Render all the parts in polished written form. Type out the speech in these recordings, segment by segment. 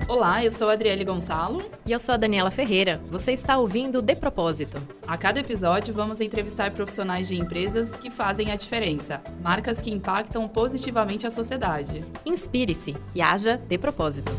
Olá, eu sou a Adriele Gonçalo. E eu sou a Daniela Ferreira. Você está ouvindo De Propósito. A cada episódio, vamos entrevistar profissionais de empresas que fazem a diferença, marcas que impactam positivamente a sociedade. Inspire-se e haja de propósito.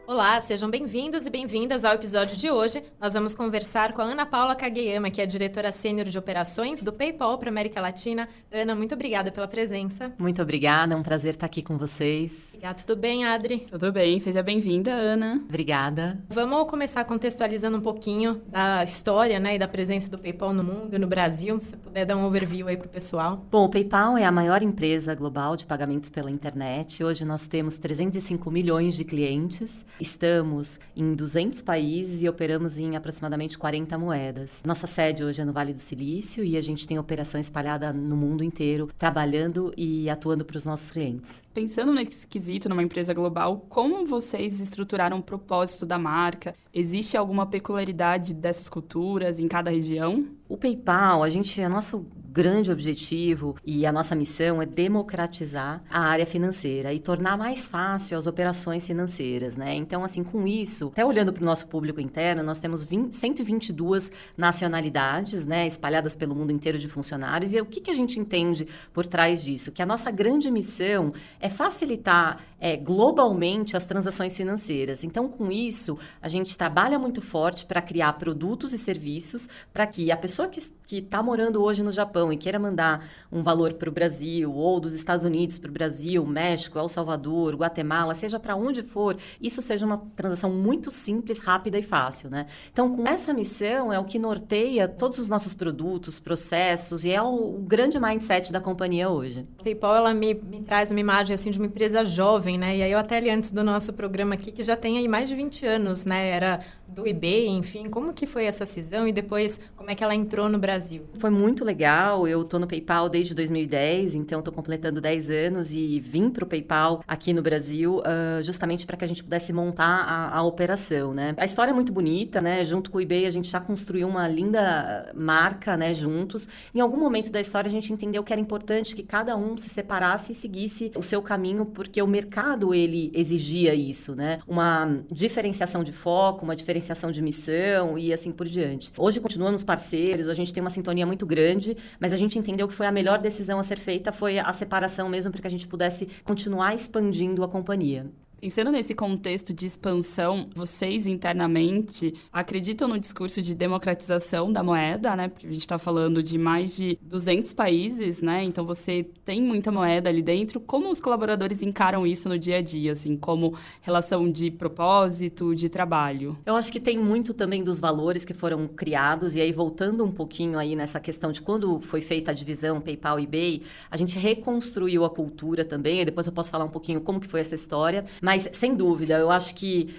Olá, sejam bem-vindos e bem-vindas ao episódio de hoje. Nós vamos conversar com a Ana Paula Kageyama, que é a diretora sênior de operações do PayPal para a América Latina. Ana, muito obrigada pela presença. Muito obrigada, é um prazer estar aqui com vocês. Obrigada, tudo bem, Adri? Tudo bem, seja bem-vinda, Ana. Obrigada. Vamos começar contextualizando um pouquinho da história, e da presença do PayPal no mundo e no Brasil. Se você puder dar um overview aí para o pessoal. Bom, o PayPal é a maior empresa global de pagamentos pela internet. Hoje nós temos 305 milhões de clientes. Estamos em 200 países e operamos em aproximadamente 40 moedas. Nossa sede hoje é no Vale do Silício e a gente tem operação espalhada no mundo inteiro, trabalhando e atuando para os nossos clientes. Pensando nesse quesito, numa empresa global, como vocês estruturaram o propósito da marca? Existe alguma peculiaridade dessas culturas em cada região? O PayPal, nosso grande objetivo e a nossa missão é democratizar a área financeira e tornar mais fácil as operações financeiras, né? Então, assim, com isso, até olhando para o nosso público interno, nós temos 122 nacionalidades, né, espalhadas pelo mundo inteiro de funcionários. E o que a gente entende por trás disso? Que a nossa grande missão é facilitar globalmente as transações financeiras. Então, com isso, a gente trabalha muito forte para criar produtos e serviços para que a pessoa que está morando hoje no Japão e queira mandar um valor para o Brasil, ou dos Estados Unidos para o Brasil, México, El Salvador, Guatemala, seja para onde for, isso seja uma transação muito simples, rápida e fácil, né? Então, com essa missão, é o que norteia todos os nossos produtos, processos, e é o grande mindset da companhia hoje. O PayPal, ela me traz uma imagem, assim, de uma empresa jovem, né? E aí, eu até li antes do nosso programa aqui, que já tem aí mais de 20 anos, né? Era do eBay, enfim. Como que foi essa cisão e depois, como é que ela entrou no Brasil? Foi muito legal. Eu tô no PayPal desde 2010, então tô completando 10 anos e vim pro PayPal aqui no Brasil justamente para que a gente pudesse montar a operação, né? A história é muito bonita, né? Junto com o eBay, a gente já construiu uma linda marca, né? Juntos. Em algum momento da história, a gente entendeu que era importante que cada um se separasse e seguisse o seu caminho, porque o mercado, ele exigia isso, né? Uma diferenciação de foco, uma diferenciação de missão e assim por diante. Hoje continuamos parceiros, a gente tem uma sintonia muito grande, mas a gente entendeu que foi a melhor decisão a ser feita, foi a separação mesmo, para que a gente pudesse continuar expandindo a companhia. Pensando nesse contexto de expansão, vocês internamente acreditam no discurso de democratização da moeda, né? Porque a gente está falando de mais de 200 países, né? Então, você tem muita moeda ali dentro. Como os colaboradores encaram isso no dia a dia, assim, como relação de propósito, de trabalho? Eu acho que tem muito também dos valores que foram criados, e aí voltando um pouquinho aí nessa questão de quando foi feita a divisão PayPal e eBay, a gente reconstruiu a cultura também, e depois eu posso falar um pouquinho como que foi essa história. Mas, sem dúvida, eu acho que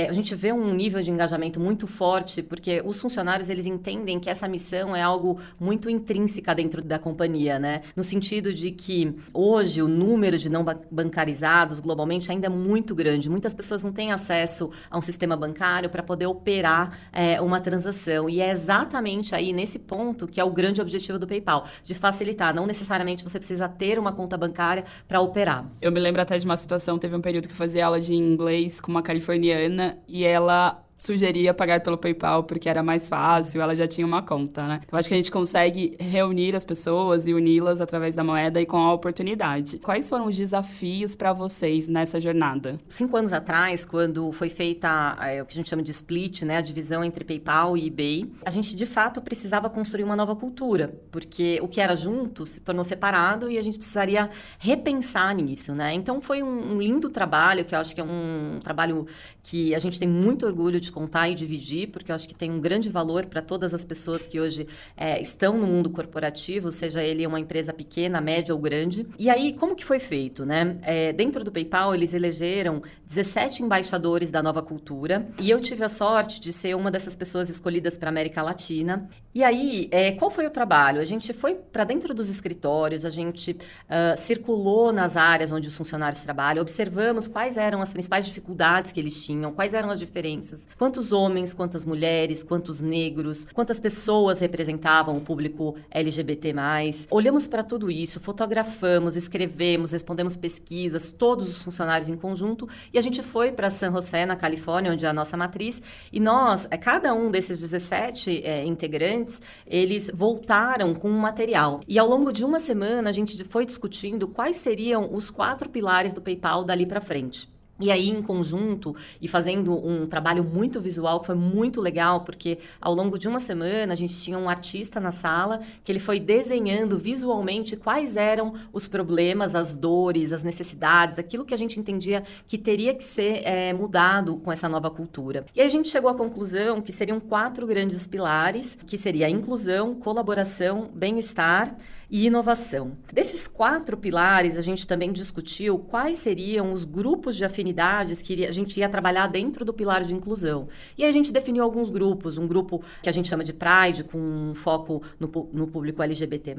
a gente vê um nível de engajamento muito forte, porque os funcionários, eles entendem que essa missão é algo muito intrínseca dentro da companhia, né? No sentido de que, hoje, o número de não bancarizados globalmente ainda é muito grande. Muitas pessoas não têm acesso a um sistema bancário para poder operar uma transação. E é exatamente aí, nesse ponto, que é o grande objetivo do PayPal, de facilitar. Não necessariamente você precisa ter uma conta bancária para operar. Eu me lembro até de uma situação, teve um período que eu fazia aula de inglês com uma californiana e ela sugeria pagar pelo PayPal porque era mais fácil, ela já tinha uma conta, né? Então, acho que a gente consegue reunir as pessoas e uni-las através da moeda e com a oportunidade. Quais foram os desafios para vocês nessa jornada? 5 anos atrás, quando foi feita o que a gente chama de split, né? A divisão entre PayPal e eBay, a gente, de fato, precisava construir uma nova cultura, porque o que era junto se tornou separado e a gente precisaria repensar nisso, né? Então, foi um lindo trabalho, que eu acho que é um trabalho que a gente tem muito orgulho de contar e dividir, porque eu acho que tem um grande valor para todas as pessoas que hoje estão no mundo corporativo, seja ele uma empresa pequena, média ou grande. E aí, como que foi feito, né? Dentro do PayPal, eles elegeram 17 embaixadores da nova cultura, e eu tive a sorte de ser uma dessas pessoas escolhidas para a América Latina. E aí, qual foi o trabalho? A gente foi para dentro dos escritórios, a gente circulou nas áreas onde os funcionários trabalham, observamos quais eram as principais dificuldades que eles tinham, quais eram as diferenças. quantos homens, quantas mulheres, quantos negros, quantas pessoas representavam o público LGBT+. Olhamos para tudo isso, fotografamos, escrevemos, respondemos pesquisas, todos os funcionários em conjunto, e a gente foi para San José, na Califórnia, onde é a nossa matriz, e nós, cada um desses 17 integrantes, eles voltaram com um material. E ao longo de uma semana, a gente foi discutindo quais seriam os 4 pilares do PayPal dali para frente. E aí, em conjunto, e fazendo um trabalho muito visual, que foi muito legal, porque ao longo de uma semana, a gente tinha um artista na sala, que ele foi desenhando visualmente quais eram os problemas, as dores, as necessidades, aquilo que a gente entendia que teria que ser mudado com essa nova cultura. E aí a gente chegou à conclusão que seriam 4 grandes pilares, que seria a inclusão, colaboração, bem-estar e inovação. Desses 4 pilares, a gente também discutiu quais seriam os grupos de afinidades que a gente ia trabalhar dentro do pilar de inclusão. E aí a gente definiu alguns grupos, um grupo que a gente chama de Pride, com um foco no público LGBT+,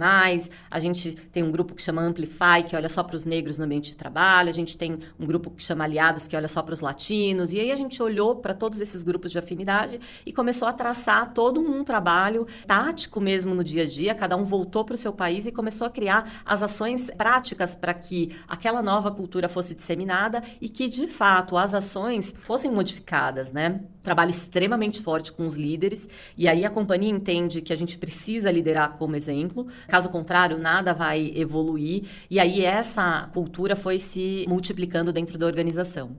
a gente tem um grupo que chama Amplify, que olha só para os negros no ambiente de trabalho, a gente tem um grupo que chama Aliados, que olha só para os latinos, e aí a gente olhou para todos esses grupos de afinidade e começou a traçar todo um trabalho tático mesmo no dia a dia, cada um voltou para o seu país e começou a criar as ações práticas para que aquela nova cultura fosse disseminada e que, de fato, as ações fossem modificadas, né? Trabalho extremamente forte com os líderes, e aí a companhia entende que a gente precisa liderar como exemplo, caso contrário, nada vai evoluir, e aí essa cultura foi se multiplicando dentro da organização.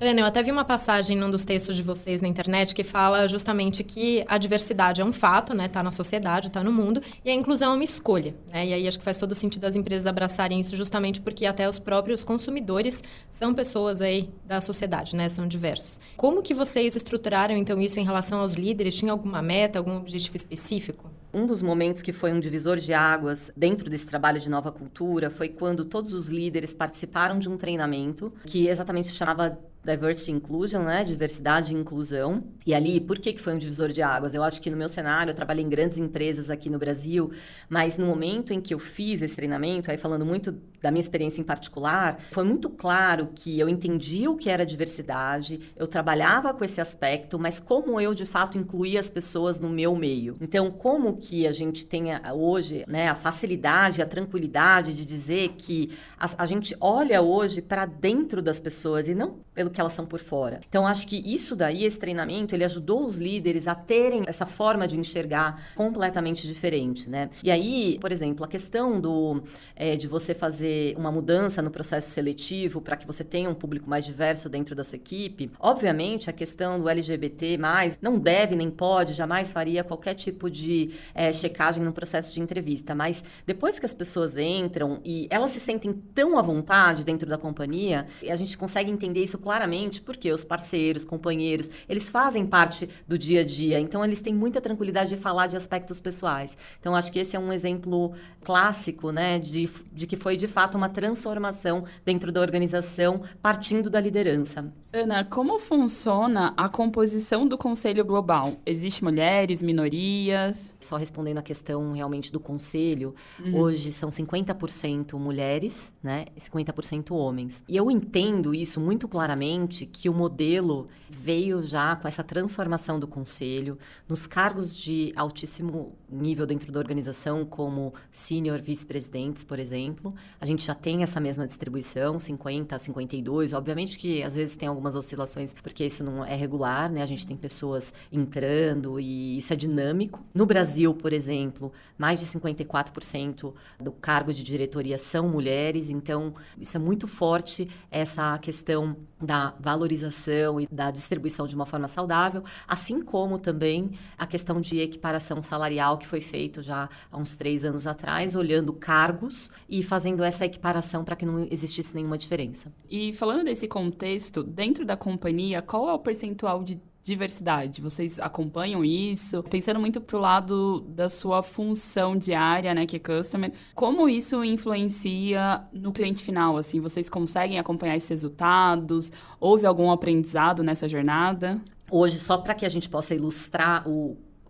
Ana, eu até vi uma passagem num dos textos de vocês na internet que fala justamente que a diversidade é um fato, né? Tá na sociedade, tá no mundo, e a inclusão é uma escolha, né? E aí acho que faz todo sentido as empresas abraçarem isso justamente porque até os próprios consumidores são pessoas aí da sociedade, né? São diversos. Como que vocês estruturaram, então, isso em relação aos líderes? Tinha alguma meta, algum objetivo específico? Um dos momentos que foi um divisor de águas dentro desse trabalho de nova cultura foi quando todos os líderes participaram de um treinamento que exatamente se chamava Diversity Inclusion, né? Diversidade e inclusão. E ali, por que foi um divisor de águas? Eu acho que no meu cenário, eu trabalhei em grandes empresas aqui no Brasil, mas no momento em que eu fiz esse treinamento, aí falando muito da minha experiência em particular, foi muito claro que eu entendi o que era diversidade, eu trabalhava com esse aspecto, mas como eu, de fato, incluía as pessoas no meu meio. Então, como que a gente tenha hoje, né, a facilidade, a tranquilidade de dizer que a gente olha hoje para dentro das pessoas e não pelo que elas são por fora. Então, acho que isso daí, esse treinamento, ele ajudou os líderes a terem essa forma de enxergar completamente diferente, né? E aí, por exemplo, a questão de você fazer uma mudança no processo seletivo para que você tenha um público mais diverso dentro da sua equipe, obviamente, a questão do LGBT+, não deve, nem pode, jamais faria qualquer tipo de checagem no processo de entrevista, mas depois que as pessoas entram e elas se sentem tão à vontade dentro da companhia, a gente consegue entender isso claramente, porque os parceiros, companheiros, eles fazem parte do dia a dia, então eles têm muita tranquilidade de falar de aspectos pessoais. Então, acho que esse é um exemplo clássico, né, de que foi, de fato, uma transformação dentro da organização, partindo da liderança. Ana, como funciona a composição do Conselho Global? Existem mulheres, minorias? Só respondendo a questão realmente do conselho, hoje são 50% mulheres, né, e 50% homens. E eu entendo isso muito claramente, que o modelo veio já com essa transformação do conselho, nos cargos de altíssimo nível dentro da organização, como senior vice-presidentes, por exemplo. A gente já tem essa mesma distribuição, 50 a 52. Obviamente que às vezes tem algumas oscilações, porque isso não é regular, né? A gente tem pessoas entrando e isso é dinâmico. No Brasil, por exemplo, mais de 54% do cargo de diretoria são mulheres, então isso é muito forte, essa questão da valorização e da distribuição de uma forma saudável, assim como também a questão de equiparação salarial que foi feito já há uns 3 anos atrás, olhando cargos e fazendo essa equiparação para que não existisse nenhuma diferença. E falando desse contexto, dentro da companhia, qual é o percentual de diversidade? Vocês acompanham isso? Pensando muito pro lado da sua função diária, né, que é customer, como isso influencia no cliente final, assim? Vocês conseguem acompanhar esses resultados? Houve algum aprendizado nessa jornada? Hoje, só para que a gente possa ilustrar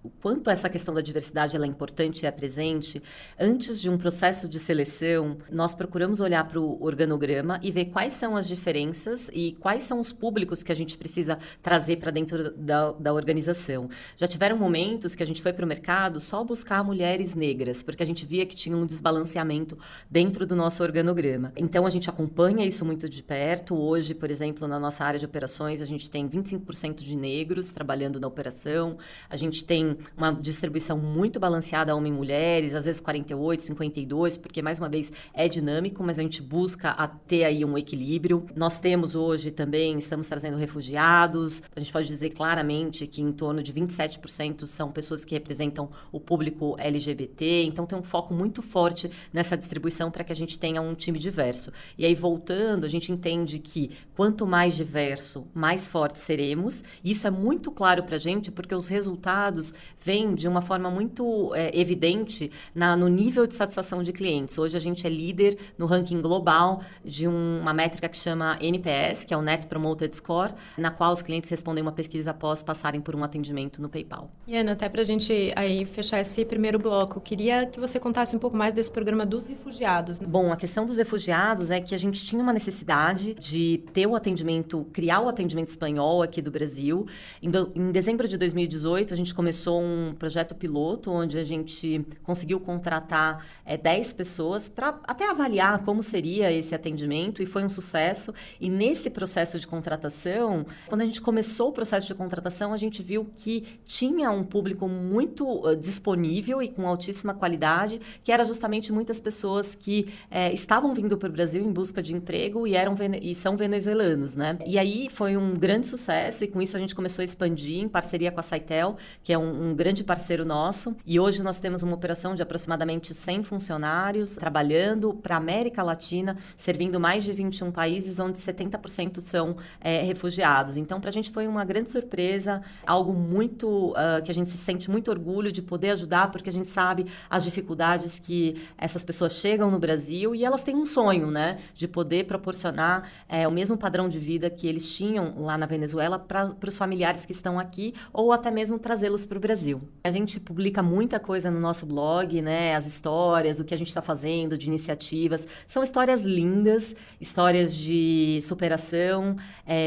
o quanto essa questão da diversidade ela é importante e é presente, antes de um processo de seleção, nós procuramos olhar para o organograma e ver quais são as diferenças e quais são os públicos que a gente precisa trazer para dentro da organização. Já tiveram momentos que a gente foi para o mercado só buscar mulheres negras, porque a gente via que tinha um desbalanceamento dentro do nosso organograma. Então, a gente acompanha isso muito de perto. Hoje, por exemplo, na nossa área de operações, a gente tem 25% de negros trabalhando na operação. A gente tem uma distribuição muito balanceada homem e mulheres, às vezes 48, 52, porque, mais uma vez, é dinâmico, mas a gente busca ter aí um equilíbrio. Nós temos hoje também, estamos trazendo refugiados. A gente pode dizer claramente que em torno de 27% são pessoas que representam o público LGBT. Então, tem um foco muito forte nessa distribuição para que a gente tenha um time diverso. E aí, voltando, a gente entende que quanto mais diverso, mais fortes seremos. E isso é muito claro para a gente, porque os resultados vêm de uma forma muito evidente no nível de satisfação de clientes. Hoje a gente é líder no ranking global de uma métrica que chama NPS, que é o Net Promoted Score, na qual os clientes respondem uma pesquisa após passarem por um atendimento no PayPal. E Ana, até para a gente aí fechar esse primeiro bloco, queria que você contasse um pouco mais desse programa dos refugiados. Bom, a questão dos refugiados é que a gente tinha uma necessidade de ter o atendimento, criar o atendimento espanhol aqui do Brasil. Em dezembro de 2018, a gente começou um projeto piloto, onde a gente conseguiu contratar 10 pessoas para até avaliar como seria esse atendimento, e foi um sucesso. E nesse processo de contratação, quando a gente começou o processo de contratação, a gente viu que tinha um público muito disponível e com altíssima qualidade, que era justamente muitas pessoas que estavam vindo para o Brasil em busca de emprego e são venezuelanos, né? E aí foi um grande sucesso, e com isso a gente começou a expandir em parceria com a Saitel, que é um grande parceiro nosso. E hoje nós temos uma operação de aproximadamente 100 funcionários trabalhando para a América Latina, servindo mais de 21 países, onde 70% são refugiados. Então, para a gente foi uma grande surpresa, algo muito que a gente se sente muito orgulho de poder ajudar, porque a gente sabe as dificuldades que essas pessoas chegam no Brasil e elas têm um sonho, né, de poder proporcionar o mesmo padrão de vida que eles tinham lá na Venezuela para os familiares que estão aqui, ou até mesmo trazê-los para o Brasil. A gente publica muita coisa no nosso blog, né, as histórias, o que a gente está fazendo, de iniciativas. São histórias lindas, histórias de superação.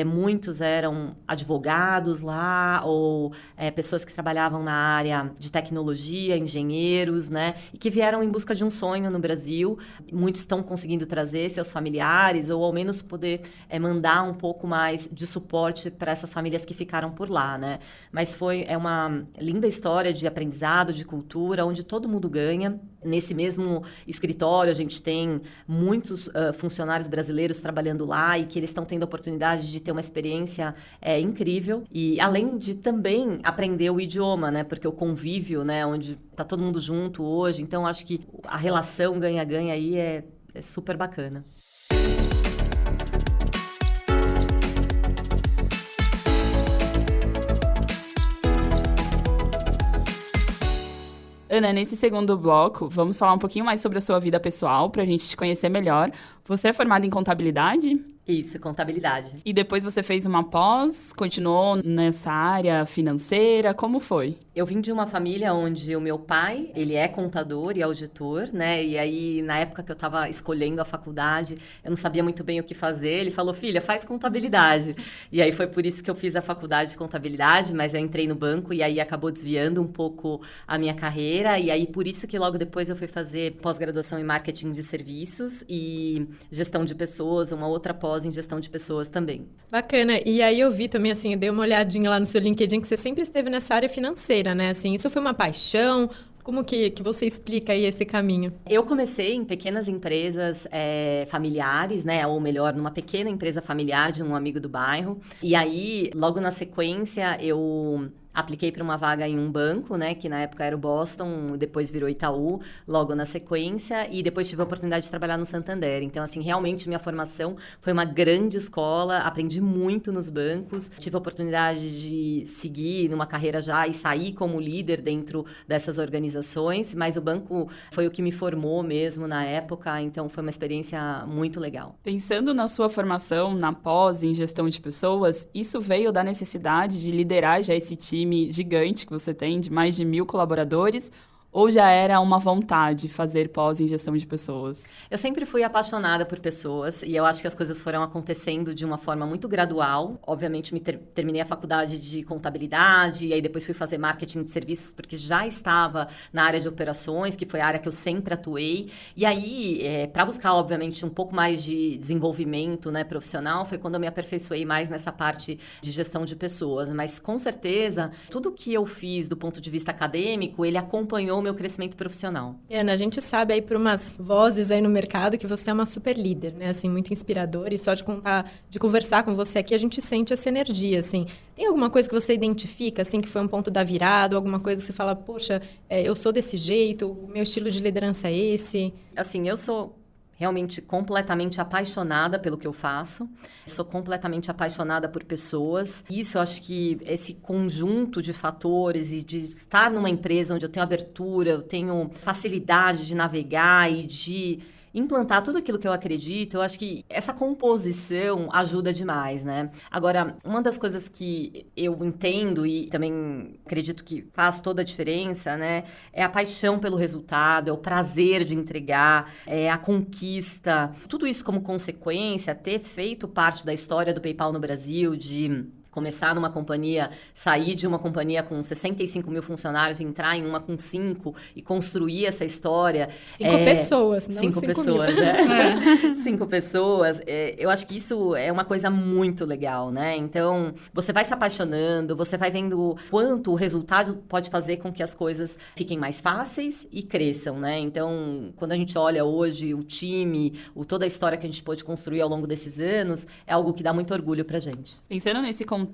Muitos eram advogados lá, ou pessoas que trabalhavam na área de tecnologia, engenheiros, né, e que vieram em busca de um sonho no Brasil. Muitos estão conseguindo trazer seus familiares, ou ao menos poder mandar um pouco mais de suporte para essas famílias que ficaram por lá, né? Mas é uma linda história de aprendizado, de cultura, onde todo mundo ganha. Nesse mesmo escritório, a gente tem muitos funcionários brasileiros trabalhando lá, e que eles estão tendo a oportunidade de ter uma experiência incrível. E além de também aprender o idioma, né? Porque o convívio, né? Onde está todo mundo junto hoje. Então, acho que a relação ganha-ganha aí é super bacana. Ana, nesse segundo bloco, vamos falar um pouquinho mais sobre a sua vida pessoal, para a gente te conhecer melhor. Você é formada em contabilidade? Isso, contabilidade. E depois você fez uma pós, continuou nessa área financeira, como foi? Eu vim de uma família onde o meu pai, ele é contador e auditor, né? E aí, na época que eu estava escolhendo a faculdade, eu não sabia muito bem o que fazer. Ele falou, filha, faz contabilidade. E aí foi por isso que eu fiz a faculdade de contabilidade, mas eu entrei no banco e aí acabou desviando um pouco a minha carreira. E aí, por isso que logo depois eu fui fazer pós-graduação em marketing de serviços e gestão de pessoas, uma outra pós em gestão de pessoas também. Bacana. E aí eu vi também, assim, eu dei uma olhadinha lá no seu LinkedIn, que você sempre esteve nessa área financeira, né? Assim, isso foi uma paixão? Como que você explica aí esse caminho? Eu comecei em pequenas empresas familiares, né? Ou melhor, numa pequena empresa familiar de um amigo do bairro. E aí, logo na sequência, eu apliquei para uma vaga em um banco, né, que na época era o Boston, depois virou Itaú, logo na sequência, e depois tive a oportunidade de trabalhar no Santander. Então, assim, realmente minha formação foi uma grande escola, aprendi muito nos bancos, tive a oportunidade de seguir numa carreira já e sair como líder dentro dessas organizações, mas o banco foi o que me formou mesmo na época, então foi uma experiência muito legal. Pensando na sua formação, na pós, em gestão de pessoas, isso veio da necessidade de liderar já esse time time gigante que você tem, de mais de 1.000 colaboradores, ou já era uma vontade fazer pós em gestão de pessoas? Eu sempre fui apaixonada por pessoas e eu acho que as coisas foram acontecendo de uma forma muito gradual. Obviamente, terminei a faculdade de contabilidade e aí depois fui fazer marketing de serviços porque já estava na área de operações, que foi a área que eu sempre atuei. E aí, para buscar, obviamente, um pouco mais de desenvolvimento, né, profissional, foi quando eu me aperfeiçoei mais nessa parte de gestão de pessoas. Mas, com certeza, tudo que eu fiz do ponto de vista acadêmico, ele acompanhou meu crescimento profissional. Ana, a gente sabe aí por umas vozes aí no mercado que você é uma super líder, né? Assim, muito inspiradora e só de conversar com você aqui, a gente sente essa energia, assim. Tem alguma coisa que você identifica, assim, que foi um ponto da virada, alguma coisa que você fala, poxa, eu sou desse jeito, o meu estilo de liderança é esse? Assim, eu sou realmente completamente apaixonada pelo que eu faço. Sou completamente apaixonada por pessoas. Isso, eu acho que esse conjunto de fatores e de estar numa empresa onde eu tenho abertura, eu tenho facilidade de navegar e de implantar tudo aquilo que eu acredito, eu acho que essa composição ajuda demais, né? Agora, uma das coisas que eu entendo e também acredito que faz toda a diferença, né? É a paixão pelo resultado, é o prazer de entregar, é a conquista. Tudo isso como consequência, ter feito parte da história do PayPal no Brasil, de começar numa companhia, sair de uma companhia com 65 mil funcionários, entrar em uma com 5 e construir essa história. 5 pessoas, não 5 pessoas, mil. né? 5 pessoas. Eu acho que isso é uma coisa muito legal, né? Então, você vai se apaixonando, você vai vendo quanto o resultado pode fazer com que as coisas fiquem mais fáceis e cresçam, né? Então, quando a gente olha hoje o time, toda a história que a gente pôde construir ao longo desses anos, é algo que dá muito orgulho pra gente. Pensando nesse contexto,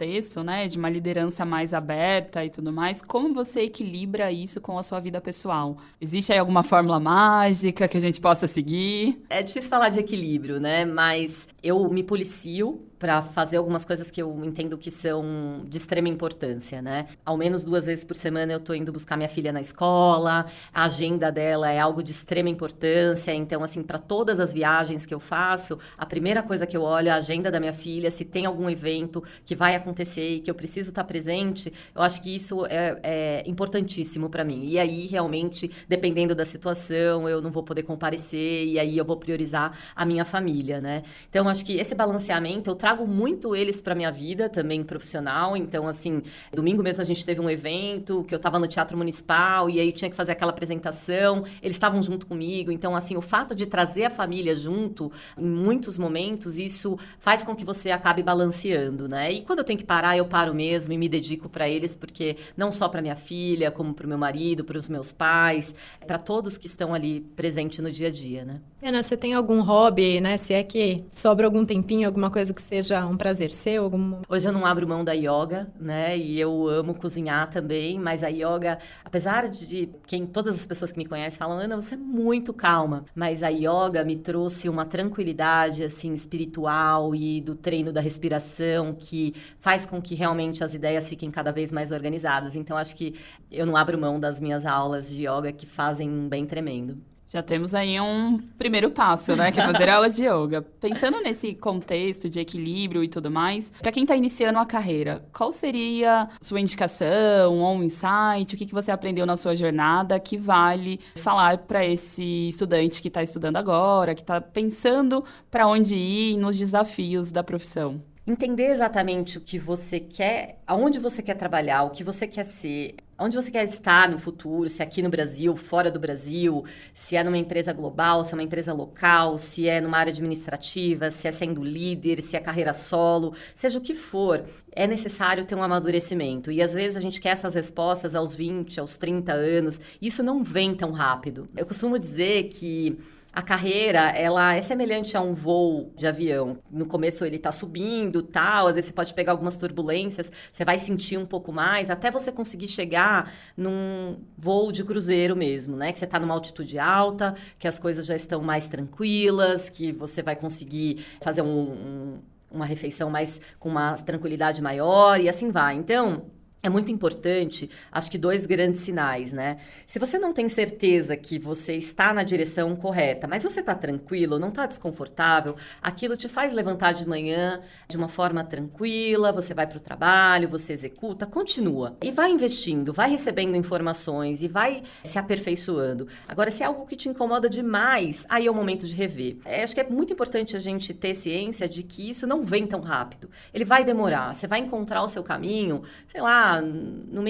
né, de uma liderança mais aberta e tudo mais, como você equilibra isso com a sua vida pessoal? Existe aí alguma fórmula mágica que a gente possa seguir? É difícil falar de equilíbrio, né? Mas eu me policio para fazer algumas coisas que eu entendo que são de extrema importância, né? Ao menos 2 vezes por semana eu tô indo buscar minha filha na escola, a agenda dela é algo de extrema importância, então, assim, para todas as viagens que eu faço, a primeira coisa que eu olho é a agenda da minha filha, se tem algum evento que vai acontecer e que eu preciso estar presente, eu acho que isso é importantíssimo para mim. E aí, realmente, dependendo da situação, eu não vou poder comparecer e aí eu vou priorizar a minha família, né? Então, acho que esse balanceamento eu trago muito eles para minha vida também profissional. Então, assim, domingo mesmo a gente teve um evento que eu estava no Teatro Municipal e aí tinha que fazer aquela apresentação. Eles estavam junto comigo. Então, assim, o fato de trazer a família junto em muitos momentos, isso faz com que você acabe balanceando, né? E quando eu tenho que parar, eu paro mesmo e me dedico para eles, porque não só para minha filha, como para o meu marido, para os meus pais, para todos que estão ali presentes no dia a dia, né? Ana, você tem algum hobby, né? Se é que sobra algum tempinho, alguma coisa que seja um prazer seu? Hoje eu não abro mão da yoga, né? E eu amo cozinhar também, mas a yoga, apesar de todas as pessoas que me conhecem falam, Ana, você é muito calma. Mas a yoga me trouxe uma tranquilidade, assim, espiritual e do treino da respiração que faz com que realmente as ideias fiquem cada vez mais organizadas. Então, acho que eu não abro mão das minhas aulas de yoga que fazem um bem tremendo. Já temos aí um primeiro passo, né? Que é fazer aula de yoga. Pensando nesse contexto de equilíbrio e tudo mais, para quem está iniciando a carreira, qual seria sua indicação ou um insight? O que você aprendeu na sua jornada que vale falar para esse estudante que está estudando agora, que está pensando para onde ir nos desafios da profissão? Entender exatamente o que você quer, aonde você quer trabalhar, o que você quer ser, onde você quer estar no futuro, se é aqui no Brasil, fora do Brasil, se é numa empresa global, se é uma empresa local, se é numa área administrativa, se é sendo líder, se é carreira solo, seja o que for, é necessário ter um amadurecimento. E às vezes a gente quer essas respostas aos 20, aos 30 anos, e isso não vem tão rápido. Eu costumo dizer que a carreira, ela é semelhante a um voo de avião. No começo ele tá subindo, tal, às vezes você pode pegar algumas turbulências, você vai sentir um pouco mais, até você conseguir chegar num voo de cruzeiro mesmo, né? Que você tá numa altitude alta, que as coisas já estão mais tranquilas, que você vai conseguir fazer uma refeição mais com uma tranquilidade maior e assim vai. Então, É muito importante, acho que 2 grandes sinais, né? Se você não tem certeza que você está na direção correta, mas você está tranquilo, não está desconfortável, aquilo te faz levantar de manhã de uma forma tranquila, você vai para o trabalho, você executa, continua. E vai investindo, vai recebendo informações e vai se aperfeiçoando. Agora, se é algo que te incomoda demais, aí é o momento de rever. Acho que é muito importante a gente ter ciência de que isso não vem tão rápido. Ele vai demorar, você vai encontrar o seu caminho, sei lá, no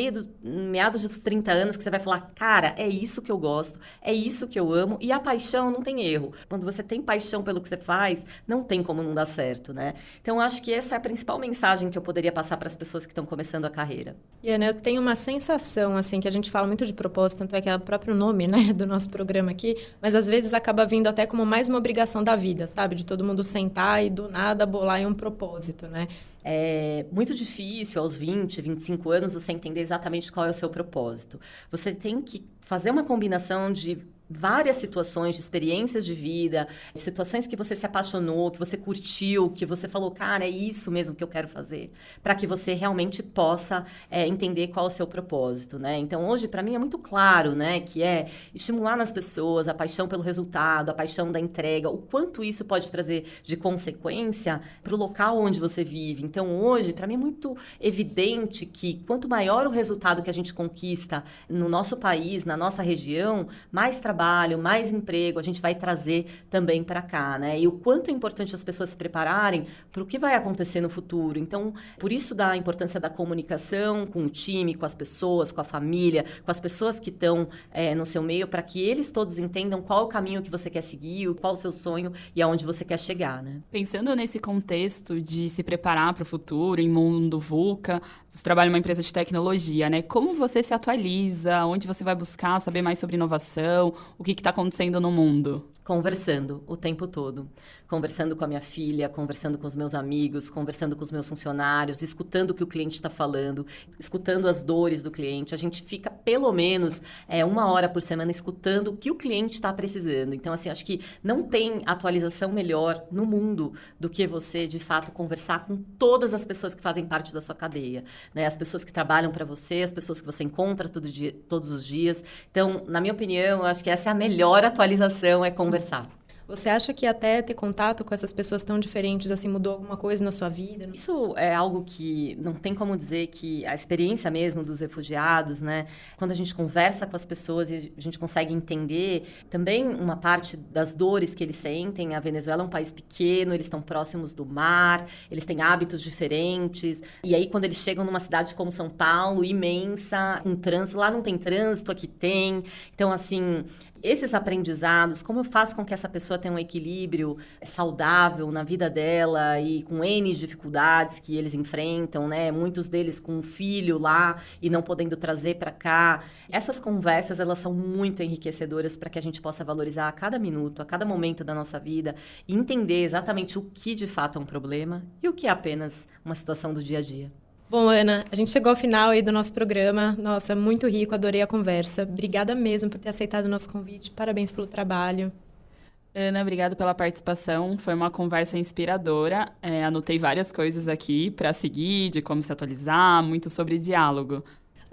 meados dos 30 anos, que você vai falar, cara, é isso que eu gosto, é isso que eu amo, e a paixão não tem erro. Quando você tem paixão pelo que você faz, não tem como não dar certo, né? Então, acho que essa é a principal mensagem que eu poderia passar para as pessoas que estão começando a carreira. E, Ana, eu tenho uma sensação, assim, que a gente fala muito de propósito, tanto é que é o próprio nome, né, do nosso programa aqui, mas às vezes acaba vindo até como mais uma obrigação da vida, sabe? De todo mundo sentar e do nada bolar em um propósito, né? É muito difícil, aos 20, 25 anos, você entender exatamente qual é o seu propósito. Você tem que fazer uma combinação de várias situações, de experiências de vida, de situações que você se apaixonou, que você curtiu, que você falou, cara, é isso mesmo que eu quero fazer, para que você realmente possa entender qual é o seu propósito, né? Então, hoje, para mim, é muito claro, né, que é estimular nas pessoas a paixão pelo resultado, a paixão da entrega, o quanto isso pode trazer de consequência para o local onde você vive. Então, hoje, para mim, é muito evidente que quanto maior o resultado que a gente conquista no nosso país, na nossa região, mais trabalho, mais emprego a gente vai trazer também para cá, né? E o quanto é importante as pessoas se prepararem para o que vai acontecer no futuro. Então, por isso da importância da comunicação com o time, com as pessoas, com a família, com as pessoas que estão no seu meio, para que eles todos entendam qual é o caminho que você quer seguir, qual é o seu sonho e aonde você quer chegar, né? Pensando nesse contexto de se preparar para o futuro, em mundo VUCA, você trabalha em uma empresa de tecnologia, né? Como você se atualiza? Onde você vai buscar saber mais sobre inovação? O que está acontecendo no mundo? Conversando o tempo todo. Conversando com a minha filha, conversando com os meus amigos, conversando com os meus funcionários, escutando o que o cliente está falando, escutando as dores do cliente. A gente fica, pelo menos, 1 hora por semana escutando o que o cliente está precisando. Então, assim, acho que não tem atualização melhor no mundo do que você, de fato, conversar com todas as pessoas que fazem parte da sua cadeia, né? As pessoas que trabalham para você, as pessoas que você encontra todos os dias. Então, na minha opinião, eu acho que essa é a melhor atualização, é conversar. Você acha que até ter contato com essas pessoas tão diferentes, assim, mudou alguma coisa na sua vida? Isso é algo que não tem como dizer que a experiência mesmo dos refugiados, né? Quando a gente conversa com as pessoas e a gente consegue entender também uma parte das dores que eles sentem. A Venezuela é um país pequeno, eles estão próximos do mar, eles têm hábitos diferentes. E aí, quando eles chegam numa cidade como São Paulo, imensa, com trânsito, lá não tem trânsito, aqui tem. Então, assim, esses aprendizados, como eu faço com que essa pessoa tenha um equilíbrio saudável na vida dela e com N dificuldades que eles enfrentam, né? Muitos deles com um filho lá e não podendo trazer para cá. Essas conversas, elas são muito enriquecedoras para que a gente possa valorizar a cada minuto, a cada momento da nossa vida e entender exatamente o que de fato é um problema e o que é apenas uma situação do dia a dia. Bom, Ana, a gente chegou ao final aí do nosso programa. Nossa, muito rico, adorei a conversa. Obrigada mesmo por ter aceitado o nosso convite. Parabéns pelo trabalho. Ana, obrigado pela participação. Foi uma conversa inspiradora. Anotei várias coisas aqui para seguir, de como se atualizar, muito sobre diálogo.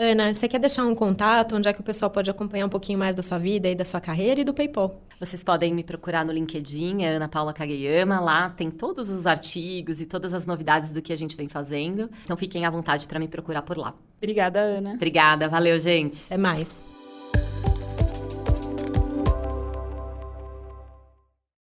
Ana, você quer deixar um contato onde é que o pessoal pode acompanhar um pouquinho mais da sua vida e da sua carreira e do PayPal? Vocês podem me procurar no LinkedIn, Ana Paula Kageyama. Lá tem todos os artigos e todas as novidades do que a gente vem fazendo. Então fiquem à vontade para me procurar por lá. Obrigada, Ana. Obrigada, valeu, gente. Até mais.